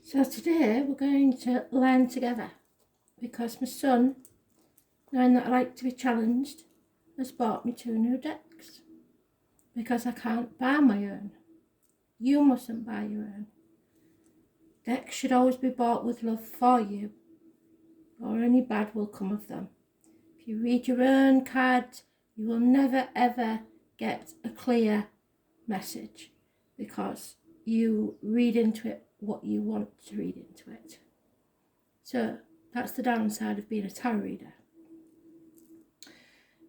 So today we're going to learn together because my son, knowing that I like to be challenged, has bought me 2 new decks because I can't buy my own. You mustn't buy your own. Decks should always be bought with love for you, or any bad will come of them. If you read your own cards, you will never ever get a clear message because you read into it what you want to read into it. So that's the downside of being a tarot reader.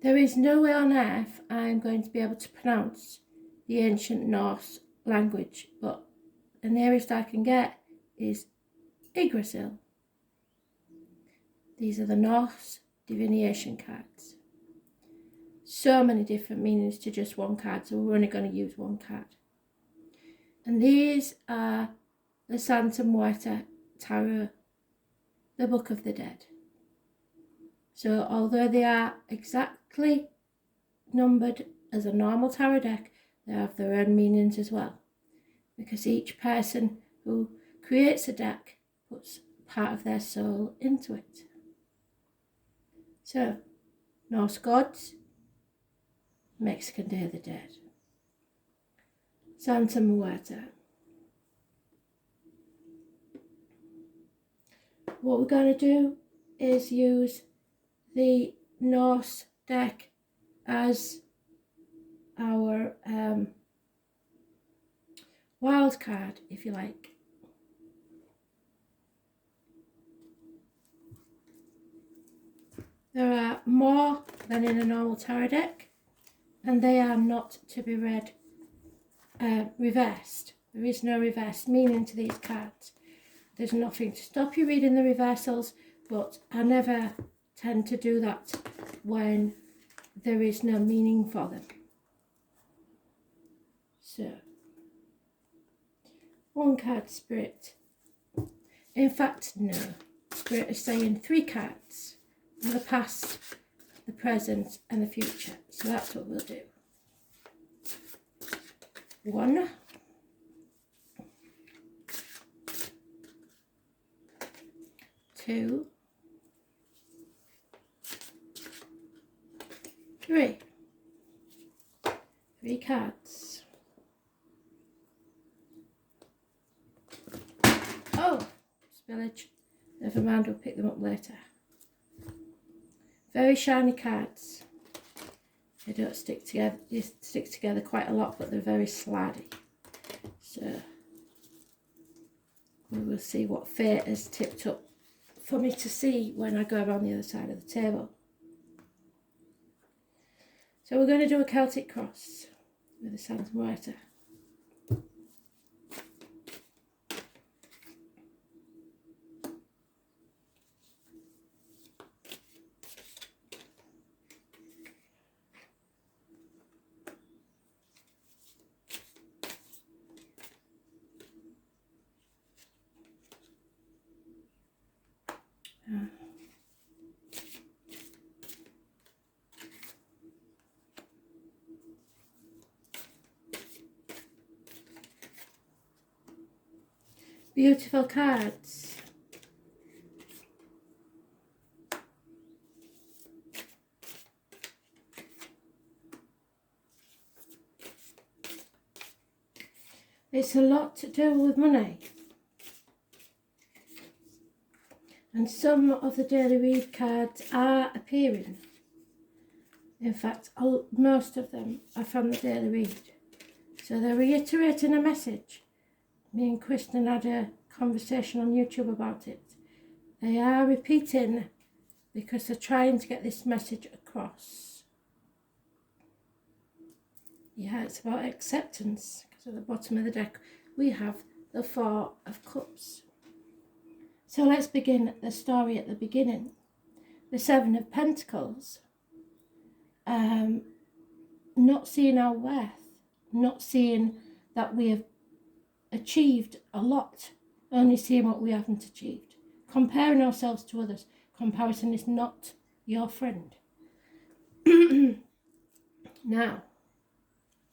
There is no way on earth I'm going to be able to pronounce the ancient Norse language, but the nearest I can get is Yggdrasil. These are the Norse divination cards. So many different meanings to just one card, so we're only going to use one card. And these are the Santa Muerta Tarot, the Book of the Dead. So although they are exactly numbered as a normal tarot deck, they have their own meanings as well, because each person who creates a deck puts part of their soul into it. So, Norse gods, Mexican Day of the Dead, Santa Muerta. What we're going to do is use the Norse deck as our wild card, if you like. There are more than in a normal tarot deck, and they are not to be read reversed. There is no reversed meaning to these cards. There's nothing to stop you reading the reversals, but I never tend to do that when there is no meaning for them. So, one card, Spirit. In fact, no. Spirit is saying 3 cards. The past, the present and the future. So that's what we'll do. 1, 2, 3. 3 cards. Oh, spillage. Never mind, we'll pick them up later. Very shiny cards. They don't stick together. They stick together quite a lot, but they're very slidey. So we will see what fate has tipped up for me to see when I go around the other side of the table. So we're going to do a Celtic cross with the Santa Muerta. Beautiful cards. It's a lot to do with money. And some of the daily read cards are appearing. In fact, most of them are from the daily read. So they're reiterating a message. Me and Kristen had a conversation on YouTube about it. They are repeating because they're trying to get this message across. Yeah, it's about acceptance, because at the bottom of the deck we have the 4 of Cups. So let's begin the story at the beginning. The 7 of Pentacles. Not seeing our worth, not seeing that we have achieved a lot, only seeing what we haven't achieved. Comparing ourselves to others. Comparison is not your friend. Now,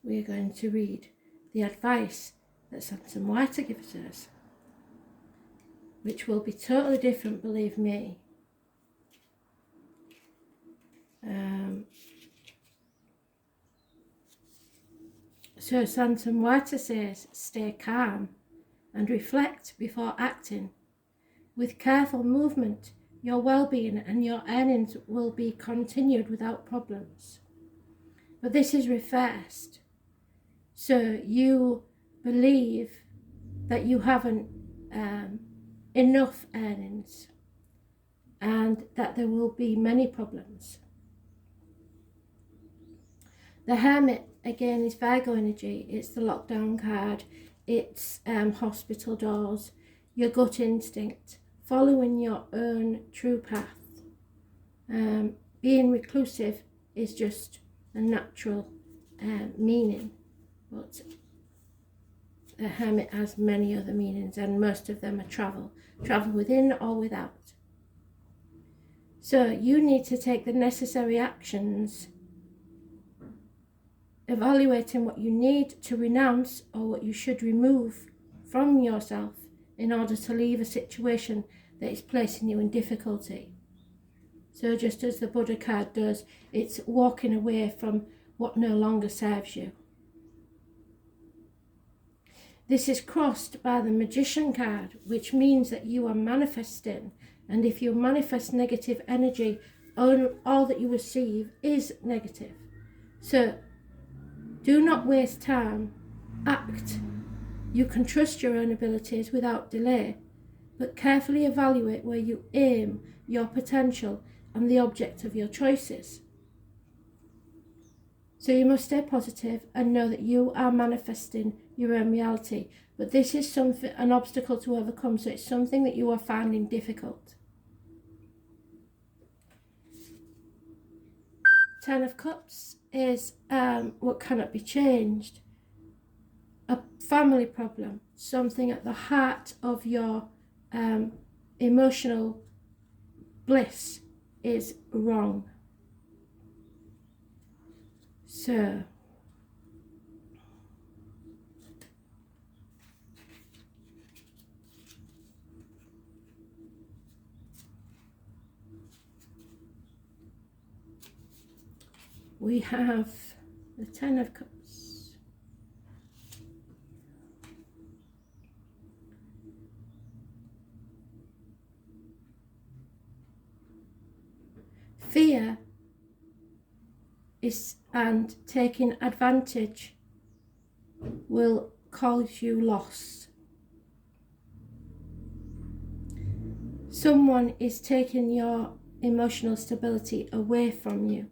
we are going to read the advice that Santa Muerta gives us. which will be totally different, believe me. So Santa Muerta says, stay calm and reflect before acting. With careful movement, your well-being and your earnings will be continued without problems. But this is reversed. So you believe that you haven't enough earnings and that there will be many problems. The Hermit, again, is Virgo energy. It's the lockdown card. It's hospital doors, your gut instinct, following your own true path. Being reclusive is just a natural meaning, but the Hermit has many other meanings, and most of them are travel within or without. So you need to take the necessary actions, evaluating what you need to renounce or what you should remove from yourself in order to leave a situation that is placing you in difficulty. So just as the Buddha card does, it's walking away from what no longer serves you. This is crossed by the Magician card, which means that you are manifesting, and if you manifest negative energy, all that you receive is negative. So do not waste time, act. You can trust your own abilities without delay, but carefully evaluate where you aim your potential and the object of your choices. So you must stay positive and know that you are manifesting your own reality, but this is an obstacle to overcome, so it's something that you are finding difficult. Ten of Cups is what cannot be changed. A family problem, something at the heart of your emotional bliss is wrong. So we have the Ten of Cups. Fear is, and taking advantage will cause you loss. Someone is taking your emotional stability away from you.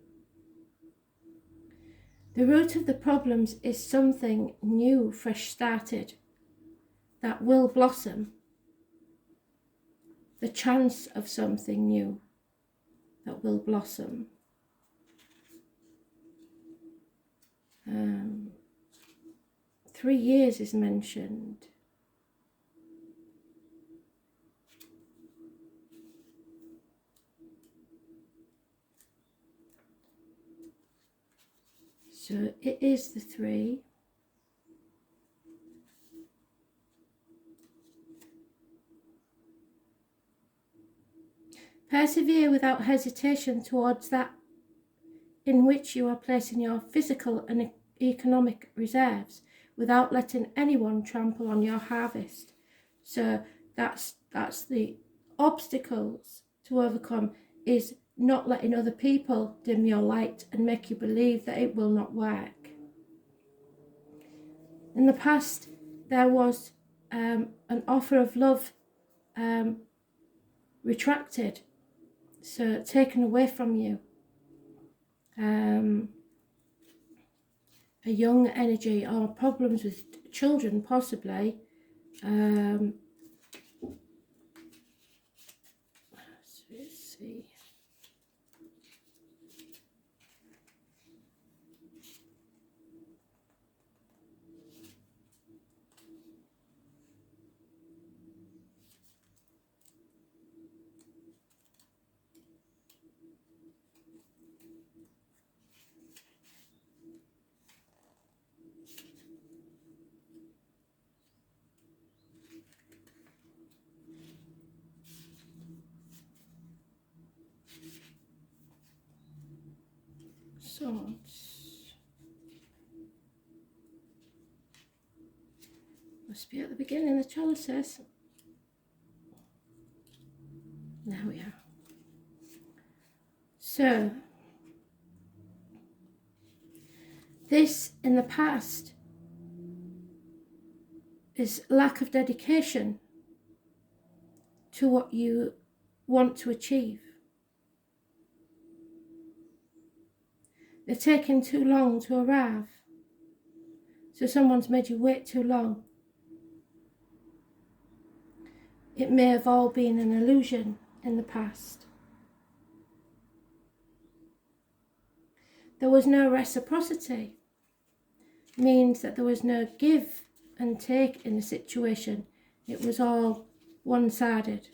The root of the problems is something new, fresh started, that will blossom. The chance of something new that will blossom. 3 years is mentioned. So it is the 3. Persevere without hesitation towards that in which you are placing your physical and economic reserves, without letting anyone trample on your harvest. So that's the obstacles to overcome, is not letting other people dim your light and make you believe that it will not work. In the past, there was an offer of love retracted, so taken away from you. A young energy, or problems with children possibly. Let's see. Swords. Must be at the beginning of the chalices. There we are. So, this in the past is lack of dedication to what you want to achieve. They're taking too long to arrive. So someone's made you wait too long. It may have all been an illusion in the past. There was no reciprocity. Means that there was no give and take in the situation. It was all one-sided.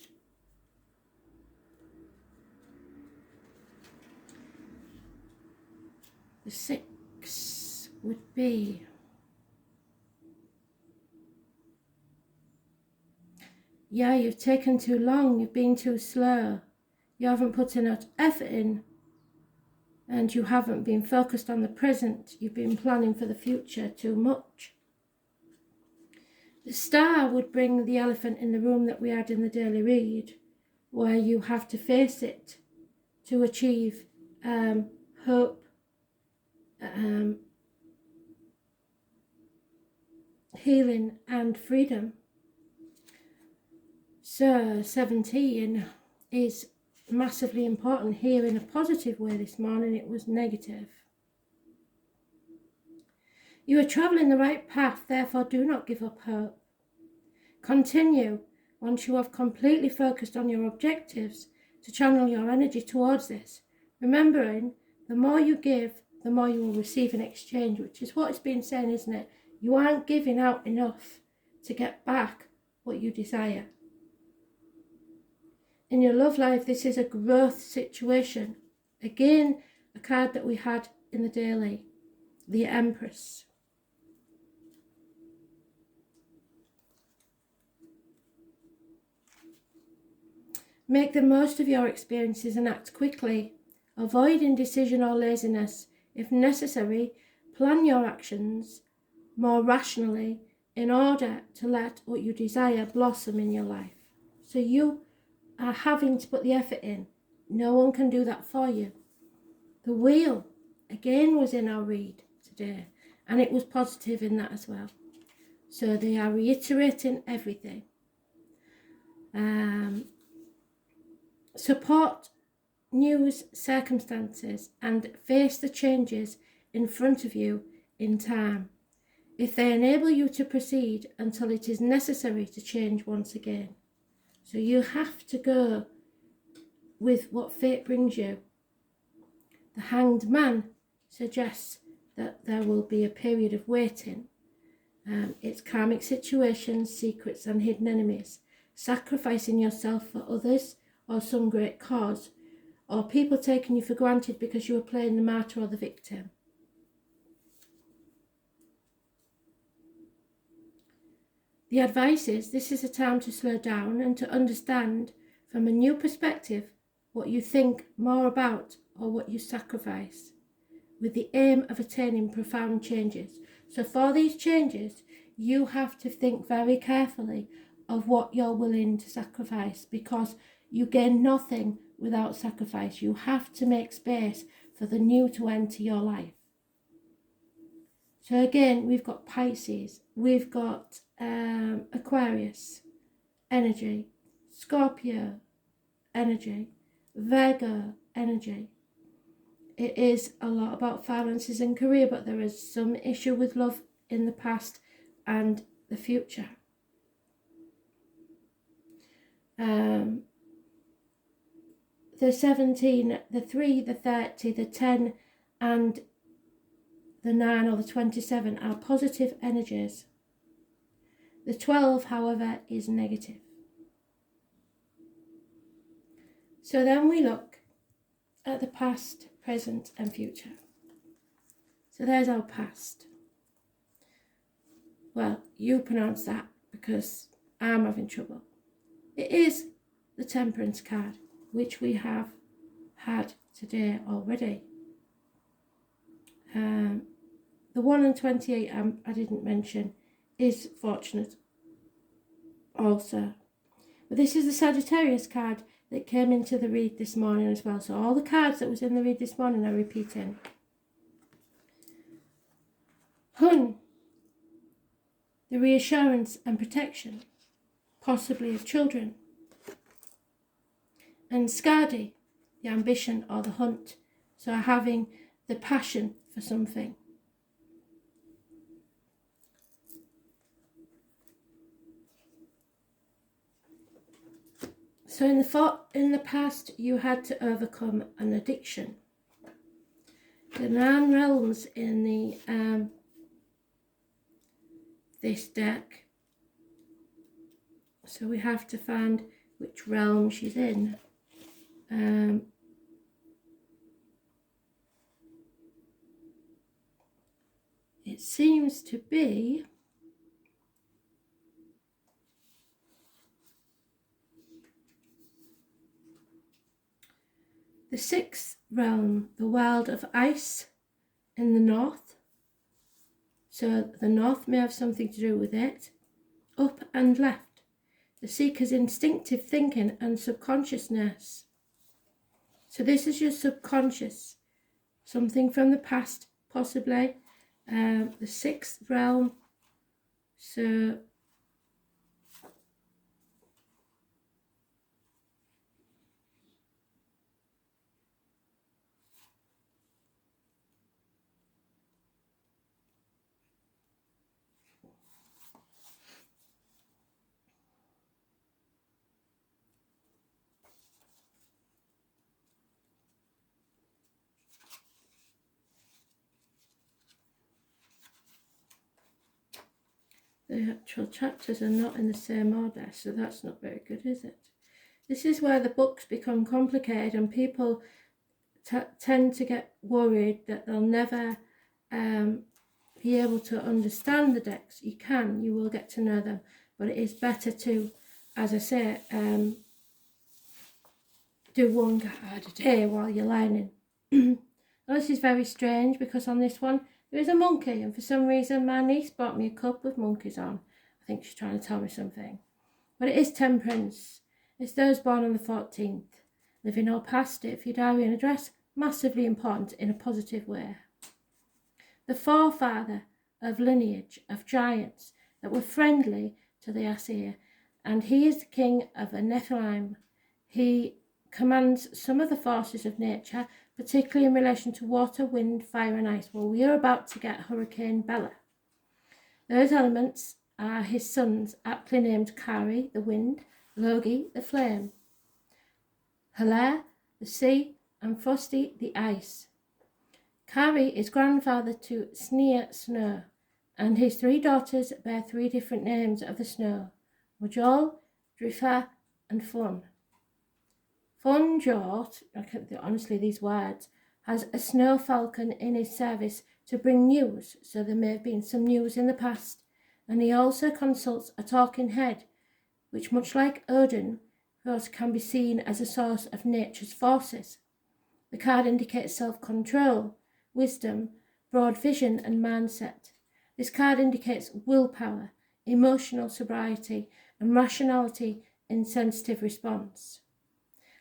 The 6 would be yeah, you've taken too long, you've been too slow, you haven't put enough effort in, and you haven't been focused on the present, you've been planning for the future too much. The star would bring the elephant in the room that we had in the daily read, where you have to face it to achieve hope, healing and freedom. So 17 is massively important here in a positive way. This morning it was negative. You are travelling the right path, therefore do not give up hope. Continue once you have completely focused on your objectives to channel your energy towards this, remembering the more you give, the more you will receive in exchange, which is what it's been saying, isn't it? You aren't giving out enough to get back what you desire. In your love life, this is a growth situation. Again, a card that we had in the daily, the Empress. Make the most of your experiences and act quickly. Avoid indecision or laziness. If necessary, plan your actions more rationally in order to let what you desire blossom in your life. So you are having to put the effort in. No one can do that for you. The Wheel, again, was in our read today, and it was positive in that as well. So they are reiterating everything. Support news circumstances and face the changes in front of you in time, if they enable you to proceed until it is necessary to change once again. So you have to go with what fate brings you. The Hanged Man suggests that there will be a period of waiting. It's karmic situations, secrets and hidden enemies, sacrificing yourself for others or some great cause, or people taking you for granted because you were playing the martyr or the victim. The advice is this is a time to slow down and to understand from a new perspective what you think more about or what you sacrifice, with the aim of attaining profound changes. So for these changes, you have to think very carefully of what you're willing to sacrifice, because you gain nothing without sacrifice. You have to make space for the new to enter your life. So again, we've got Pisces, we've got Aquarius energy, Scorpio energy, Virgo energy. It is a lot about finances and career, but there is some issue with love in the past and the future. The 17, the 3, the 30, the 10 and the 9 or the 27 are positive energies. The 12, however, is negative. So then we look at the past, present and future. So there's our past. Well, you pronounce that because I'm having trouble. It is the Temperance card, which we have had today already. The 1 and 28 I didn't mention is fortunate also. But this is the Sagittarius card that came into the read this morning as well. So all the cards that was in the read this morning are repeating. Hun, the reassurance and protection, possibly of children. And Skadi, the ambition or the hunt. So having the passion for something. So in the past, you had to overcome an addiction. The 9 realms in the this deck. So we have to find which realm she's in. It seems to be the 6th realm, the world of ice in the north. So the north may have something to do with it. Up and left, the seeker's instinctive thinking and subconsciousness. So this is your subconscious, something from the past possibly. The 6th realm, so the actual chapters are not in the same order, so that's not very good, is it? This is where the books become complicated and people tend to get worried that they'll never be able to understand the decks. You will get to know them, but it is better to, as I say, do one card a day while you're learning. Now, this is very strange because on this one there is a monkey, and for some reason my niece bought me a cup with monkeys on. I think she's trying to tell me something. But it is Temperance. It's those born on the 14th. Living or past it, if your diary and address, massively important in a positive way. The forefather of lineage of giants that were friendly to the Aesir, and he is the king of the Nephilim. He commands some of the forces of nature, particularly in relation to water, wind, fire and ice. Well, we are about to get Hurricane Bella. Those elements are his sons, aptly named Kari, the wind, Logi, the flame, Halar, the sea, and Frosti, the ice. Kari is grandfather to Sneer Snow, and his 3 daughters bear 3 different names of the snow: Mujol, Drifa, and Fun. Fun Jort, honestly these words, has a snow falcon in his service to bring news, so there may have been some news in the past, and he also consults a talking head, which, much like Odin, can be seen as a source of nature's forces. The card indicates self-control, wisdom, broad vision and mindset. This card indicates willpower, emotional sobriety and rationality in sensitive response.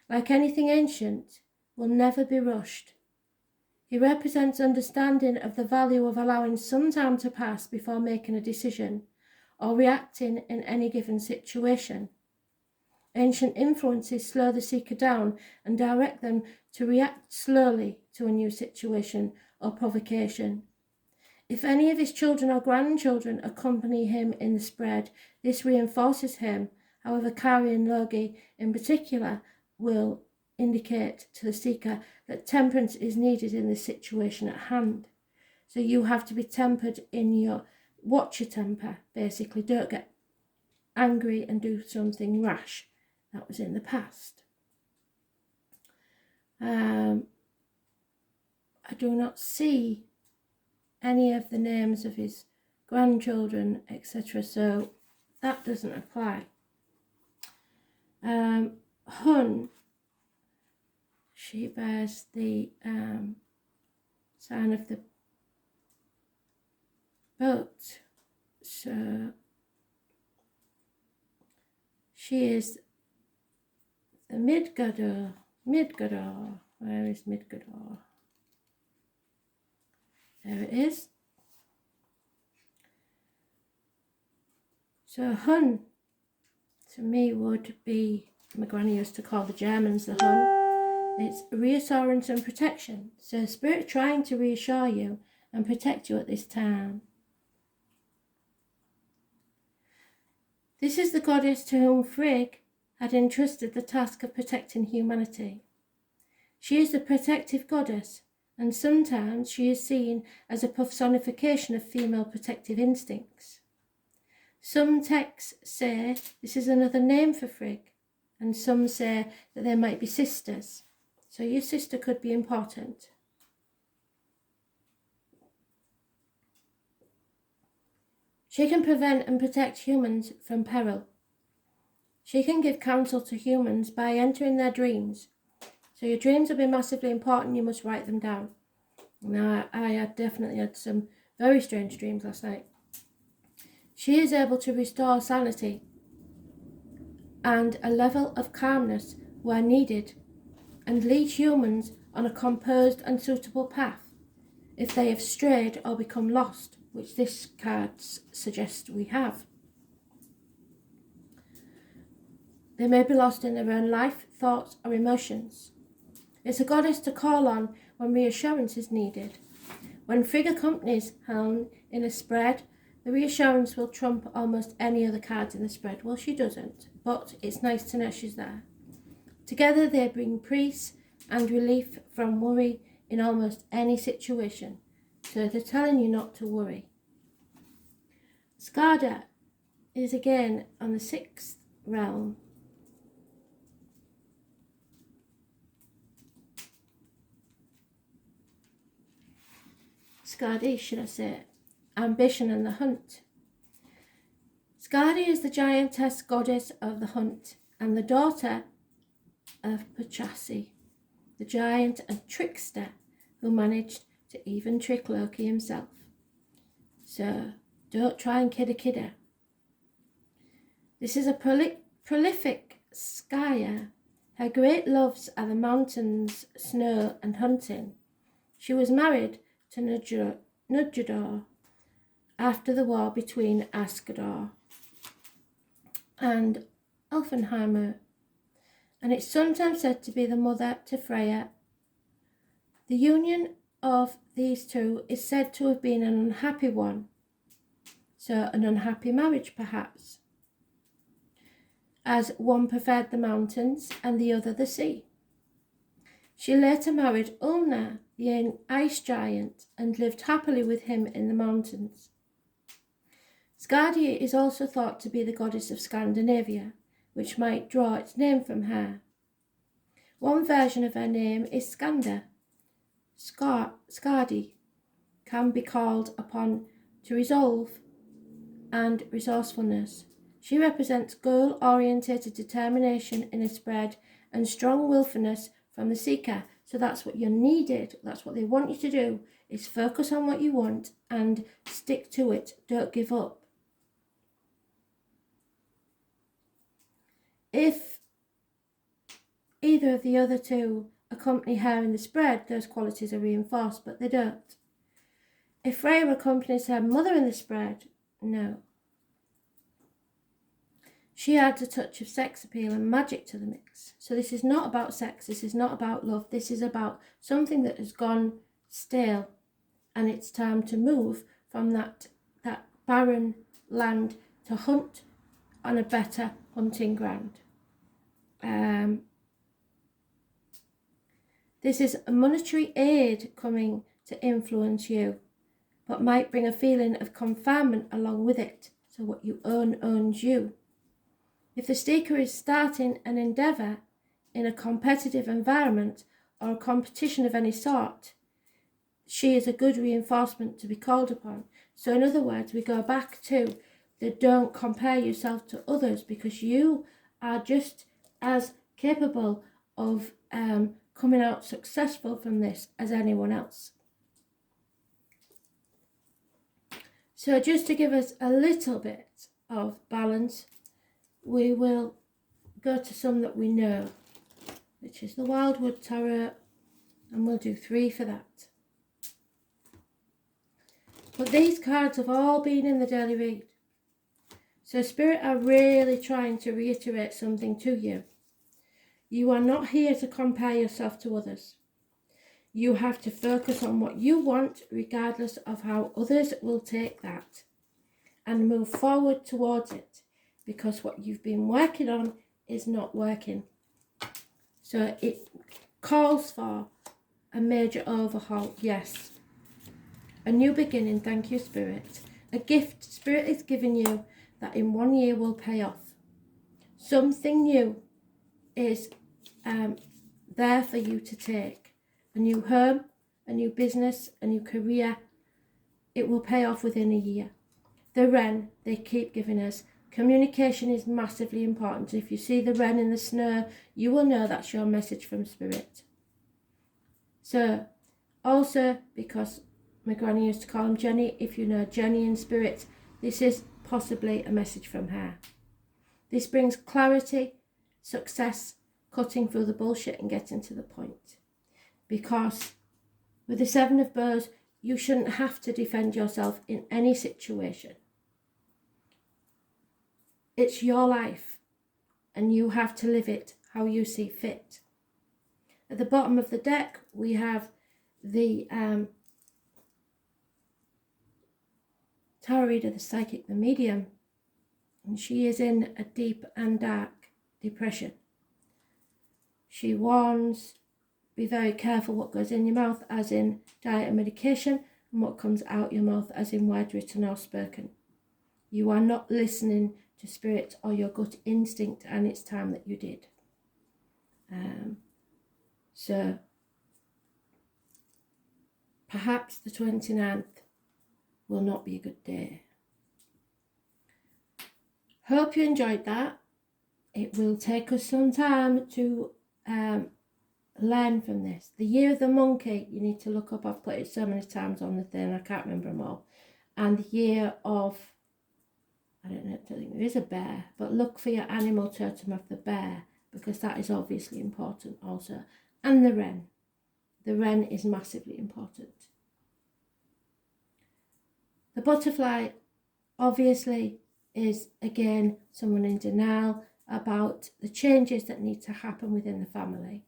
Like anything ancient, will never be rushed. He represents understanding of the value of allowing some time to pass before making a decision or reacting in any given situation. Ancient influences slow the seeker down and direct them to react slowly to a new situation or provocation. If any of his children or grandchildren accompany him in the spread, this reinforces him. However, Kari and Logi in particular will indicate to the seeker that temperance is needed in this situation at hand. So you have to be tempered in watch your temper, basically. Don't get angry and do something rash. That was in the past. I do not see any of the names of his grandchildren, etc. So that doesn't apply. Hun, she bears the sign of the But, so, she is the Midgardor. Where is Midgardor? There it is. So Hun, to me, would be, my granny used to call the Germans the Hun. It's reassurance and protection. So Spirit trying to reassure you and protect you at this time. This is the goddess to whom Frigg had entrusted the task of protecting humanity. She is the protective goddess, and sometimes she is seen as a personification of female protective instincts. Some texts say this is another name for Frigg, and some say that they might be sisters. So your sister could be important. She can prevent and protect humans from peril. She can give counsel to humans by entering their dreams. So your dreams will be massively important. You must write them down. Now, I had definitely had some very strange dreams last night. She is able to restore sanity and a level of calmness where needed, and lead humans on a composed and suitable path if they have strayed or become lost, which this card suggests we have. They may be lost in their own life, thoughts or emotions. It's a goddess to call on when reassurance is needed. When Frigg accompanies Helm in a spread, the reassurance will trump almost any other cards in the spread. Well, she doesn't, but it's nice to know she's there. Together they bring peace and relief from worry in almost any situation. So they're telling you not to worry. Skada is again on the 6th realm. Skadi, should I say, ambition and the hunt. Skadi is the giantess goddess of the hunt and the daughter of Pachasi, the giant and trickster who managed to even trick Loki himself. So don't try and kid a kidder. This is a prolific skier. Her great loves are the mountains, snow and hunting. She was married to Nudjador after the war between Asgardor and Elfenheimer, and it's sometimes said to be the mother to Freya. The union of these two is said to have been an unhappy one, so an unhappy marriage perhaps, as one preferred the mountains and the other the sea. She later married Ulna, the ice giant, and lived happily with him in the mountains. Skadi is also thought to be the goddess of Scandinavia, which might draw its name from her. One version of her name is Skanda. Skadi can be called upon to resolve and resourcefulness. She represents goal-orientated determination in a spread and strong willfulness from the seeker. So that's what you're needed. That's what they want you to do, is focus on what you want and stick to it. Don't give up. If either of the other two accompany her in the spread, those qualities are reinforced, but they don't. If Freya accompanies her mother in the spread, no. She adds a touch of sex appeal and magic to the mix. So this is not about sex, this is not about love, this is about something that has gone stale, and it's time to move from that barren land to hunt on a better hunting ground. This is a monetary aid coming to influence you, but might bring a feeling of confinement along with it. So what you own owns you. If the seeker is starting an endeavour in a competitive environment or a competition of any sort, she is a good reinforcement to be called upon. So in other words, we go back to the don't compare yourself to others, because you are just as capable of coming out successful from this as anyone else. So just to give us a little bit of balance, we will go to some that we know, which is the Wildwood Tarot, and we'll do 3 for that. But these cards have all been in the daily read. So Spirit are really trying to reiterate something to you. You are not here to compare yourself to others. You have to focus on what you want, regardless of how others will take that, and move forward towards it, because what you've been working on is not working. So it calls for a major overhaul, yes. A new beginning, thank you, Spirit. A gift Spirit is giving you that in 1 year will pay off. Something new is there for you to take. A new home, a new business, a new career. It will pay off within a year. The Wren, they keep giving us. Communication is massively important. If you see the Wren in the snow, you will know that's your message from Spirit. So, also, because my granny used to call him Jenny, if you know Jenny in Spirit, this is possibly a message from her. This brings clarity, success, cutting through the bullshit and getting to the point. Because with the 7 of Bows, you shouldn't have to defend yourself in any situation. It's your life, and you have to live it how you see fit. At the bottom of the deck, we have the Tarot reader, the psychic, the medium, and she is in a deep and dark depression. She warns, be very careful what goes in your mouth, as in diet and medication, and what comes out your mouth, as in word written or spoken. You are not listening to Spirit or your gut instinct, and it's time that you did. So perhaps the 29th will not be a good day. Hope you enjoyed that. It will take us some time to learn from this. The Year of the Monkey, you need to look up. I've put it so many times on the thing, I can't remember them all. And the Year of, I don't think there is a bear, but look for your animal totem of the bear, because that is obviously important also. And the Wren. The Wren is massively important. The Butterfly, obviously, is again someone in denial about the changes that need to happen within the family.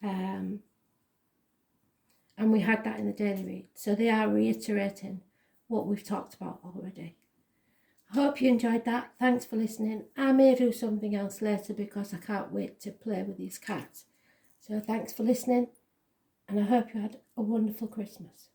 And we had that in the daily read. So they are reiterating what we've talked about already. I hope you enjoyed that. Thanks for listening. I may do something else later because I can't wait to play with these cats. So thanks for listening, and I hope you had a wonderful Christmas.